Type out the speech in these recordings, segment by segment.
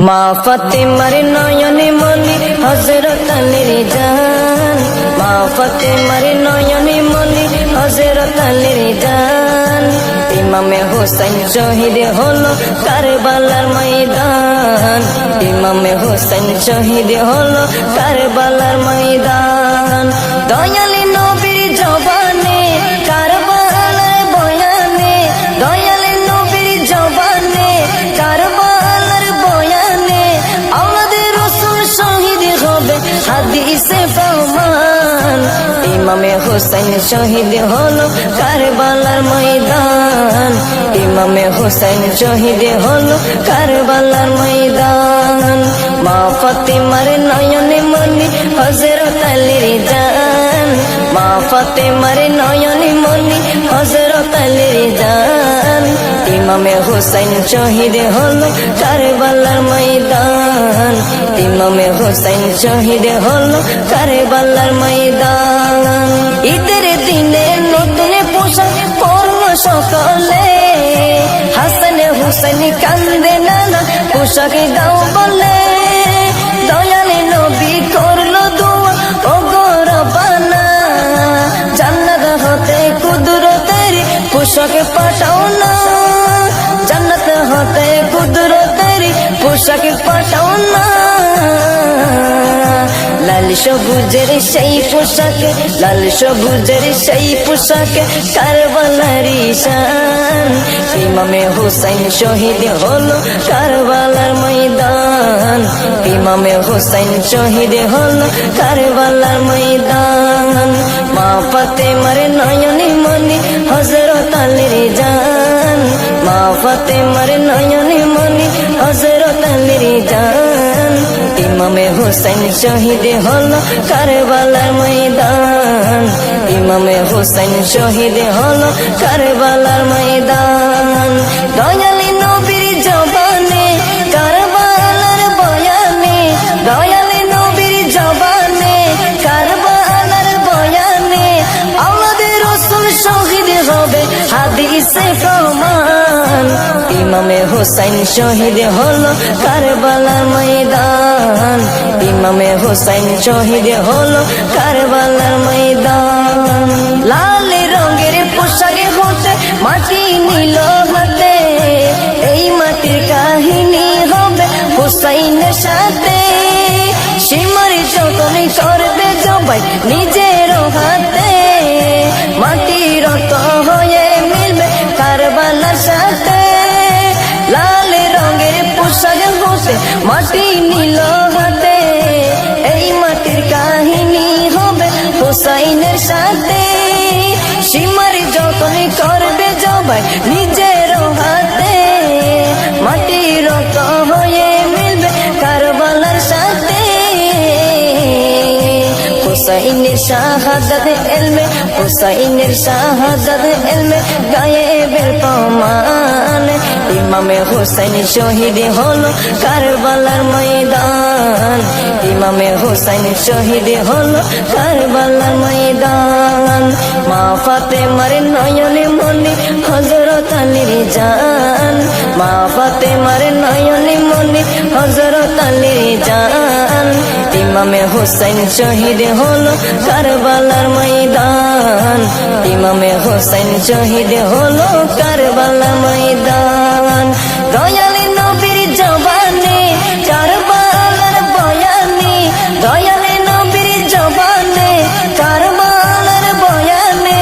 মা ফাতেমার নয়নে মনি হযরত আলীর জান, মা ফাতেমার নয়নে মনি হযরত আলীর জান। ইমামে হোসেন শহীদ হলো কারবালার ময়দান, ইমামে হোসেন শহীদ হলো কারবালার ময়দান। দয়ালি নবীর জবানে কারবালার বয়ানে, দয়ালি নবীর জবানে কারবালার বয়ানে আমাদের রাসূল শহীদ হবে হাদিসে প্রমাণ। ইমামে হোসেন শহীদ হলো কারবালার ময়দান, ইমামে হোসেন শহীদ হলো কারবালার ময়দান। মা ফাতেমার নয়নে মনি হযরত আলীর জান, মা ফাতেমার নয়নে মনি হযরত আলীর জান। ইমামে হোসেন শহীদ হলো কারবালার ময়দান, ইমামে হোসেন শহীদ হলো কারবালার ময়দান। ঈদের দিনে নতুন পোশাক পরলো সকলে, হাসান হুসেন কান্দে নানা পোশাক দাও বলে। দয়ালে নবী করলো দোয়া ও গো রব্বানা, জান্নাত হতে কুদরতের পোশাক পাঠাও না, জান্নাত হতে কুদরতের পোশাক পাঠাও না। লাল সবুজের সেই পোশাকে, লাল সবুজের সেই পোশাকে কারবালার শান। ইমামে হোসেন শহীদ হলো কারবালার ময়দান, ইমামে হোসেন শহীদ হলো কারবালার ময়দান। মা ফাতেমার নয়নে মনি হযরত আলীর জান, মা ফাতেমার নয়নে মনি হযরত আলীর জান। ইমামে হোসেন শহীদ হলো কারবালার ময়দান, ইমামে হোসেন শহীদ হলো কারবালার ময়দান। দয়ালি নবীর জবানে কারবালার বয়ানে, দয়ালি নবীর জবানে কারবালার বয়ানে আমাদের রাসূল শহীদ হবে হাদিসে প্রমাণ। ইমামে হোসেন শহীদ হলো কারবালার ময়দান, ইমামে হোসেন শহীদ হলো কারবালার ময়দান। লাল রঙের পোশাকে হতে মাটি নিল হাতে, এই মাটির কাহিনী হবে হুসাইনের সাথে। সীমার যতন করবে জবাই নিজের হাতে, মাটির রক্ত হয়ে মিলবে কারবালার সাথে। লাল রঙের পোশাক হতে মাটি নিল হাতে, এই মাটির কাহিনী হবে হুসাইনের সাথে। সীমার যতন করবে জবাই নিজের হাতে, মাটির রক্ত হয়ে মিলবে কারবালার সাথে। হুসাইনের শাহাদাত ইলমে, হুসাইনের শাহাদাত ইলমে গায়েবের প্রমাণ। ইমামে হোসেন শহীদ হলো কারবালার ময়দান, ইমামে হোসেন শহীদ হলো কারবালার ময়দান। মা ফাতেমার নয়নে মনি হযরত আলীর জান, মা ফাতেমার নয়নে মনি হযরত আলীর জান। ইমামে হোসেন শহীদ হলো কারবালার ময়দান, ইমামে হোসেন শহীদ হলো কারবালার ময়দান। দয়ালি নবীর জবানে কারবালার বয়ানে, দয়ালি নবীর জবানে কারবালার বয়ানে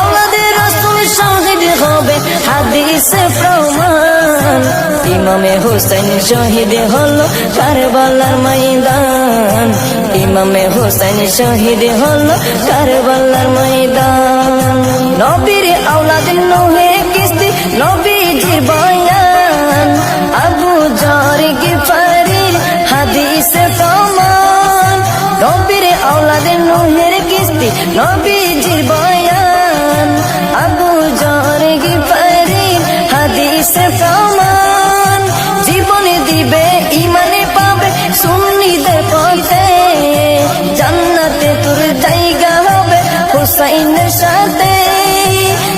আমাদের রাসূল শহীদ হবে হাদিসে প্রমাণ। ইমামে হোসেন শহীদ হলো কারবালার ময়দান, ইমামে হোসেন শহীদ হলো কারবালার ময়দান। নবীর আওলাদ নূহে কিস্তি নবীজির বয়ান, আবু যর গিফারির হাদিসে প্রমাণ। নবীর আওলাদ নূহের কিস্তি নবীজির বয়ান, আবু যর গিফারির হাদিসে প্রমাণ। জীবনে দিবে ইমানে পাবে সুন্নিদের পথে, জান্নাতে তোর জায়গা হবে হুসাইনের সাথে।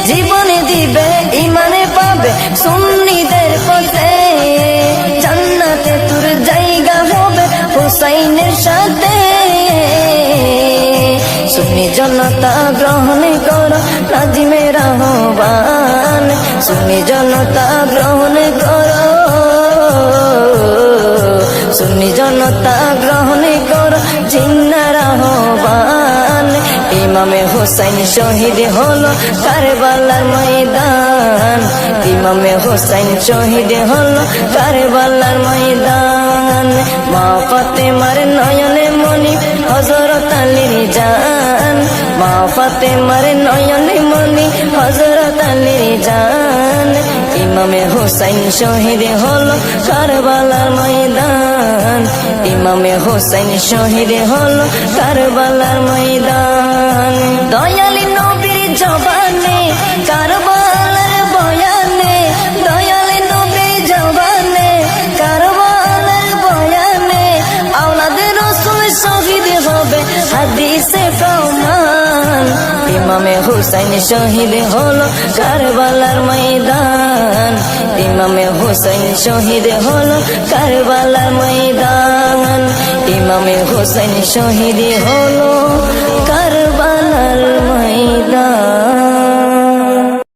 জীবনে দিবে ইমানে পাবে সুন্নিদের পথে, জান্নাতে তোর জনতা গ্রহণ করো নাজিমের আহ্বান, সুন্নি জনতা গ্রহণ করো, সুন্নি জনতা গ্রহণ করো জিন্নার আহ্বান। ইমামে হুসাইন শহীদ হলো কারবালার ময়দান, ইমামে হুসাইন শহীদ হলো কারবালার ময়দান। মা ফাতেমার নয়নে মনি হযরত আলীর জান, মা ফাতেমার নয়নে মনি হযরত আলীর জান। ইমামে হুসাইন শহীদ হলো কারবালার ময়দান, ইমামে হুসাইন শহীদ হলো কারবালার ময়দান। দয়ালি নবীর জবানে কারবালার বয়ানে, দয়ালি নবীর জবানে কারবালার বয়ানে, আওলাদে রাসূল শহীদ হবে হাদিসে প্রমাণ। ইমামে হুসাইন শহীদ হলো কারবালার ময়দান, ইমামে হুসাইন শহীদ হলো কারবালার ময়দান, ইমামে হুসাইন শহীদ হলো কারবালার ময়দান।